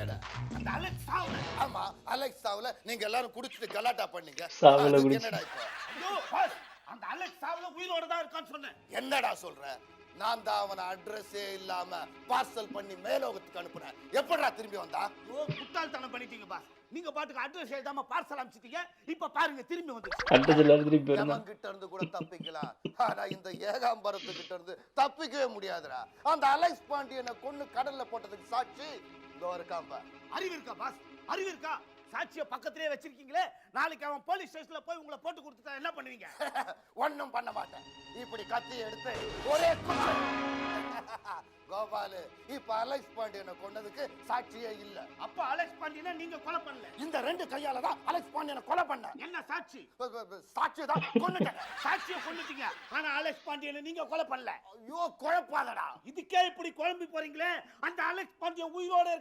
எங்கடா? அந்த அலெக்ஸ் சாவுல. ஆமா, அலெக்ஸ் சாவுல நீங்க எல்லாரும் குடிச்சிட்டு கலாட்டா பண்ணீங்க. சாவுல அதுக்கு குடிச்சு. என்னடா இப்போ? ஐயோ பாஸ், அந்த அலெக்ஸ் சாவுல உயிரோட தான் இருக்கான்னு சொன்னேன். என்னடா சொல்ற? நான் தான் அவன அட்ரஸே இல்லாம பார்சல் பண்ணி மேலோகத்துக்கு அனுப்புனேன். எப்படிடா திரும்பி வந்தா? ஐயோ முட்டாள்தனம் பண்ணிட்டீங்க பாஸ். நீங்க பாட்டுக்கு அட்ரஸ் எழுதாம பார்சல் அனுப்பிச்சிட்டீங்க. இப்ப பாருங்க திரும்பி வந்துச்சு. அட்டத்துல திருப்பி வரணும். எவன் கிட்ட இருந்து கூட தப்பிக்கலாம். ஆனா இந்த ஏகாம்பரத்து கிட்ட இருந்து தப்பிக்கவே முடியாதுடா. அந்த அலெக்ஸ் பாண்டியனை கொன்னு கடல்ல போட்டதுக்கு சாட்சி இதோ இருக்கான் பார். அறிவு இருக்கா பாஸ்? அறிவு இருக்கா? சாட்சிய பக்கத்திலே வச்சிருக்கீங்களே. நாளைக்கு அவன் போலீஸ் ஸ்டேஷன்ல போய் உங்களை போட்டு கொடுத்துட்டா என்ன பண்ணுவீங்க? ஒண்ணும் பண்ண மாட்டேன். இப்படி கத்தி எடுத்து ஒரே குத்து. கோபாலு, இப்ப அலெக்ஸ் பாண்டியனை கொன்னதுக்கு சாட்சியே இல்ல. அப்ப அலெக்ஸ் பாண்டியனை நீங்க கொலை பண்ணல. இந்த ரெண்டு கையால தான் அலெக்ஸ் பாண்டியனை கொலை பண்ண. என்ன சாட்சி? சாட்சி தான் கொன்னுட்டேன். சாட்சிய கொன்னுட்டீங்க. ஆனா அலெக்ஸ் பாண்டியனை நீங்க கொலை பண்ணல. ஐயோ குழப்பாதடா. இதுக்கே இப்படி குழம்பி போறீங்களே. அந்த அலெக்ஸ் பாண்டியன் உயிரோட இருக்க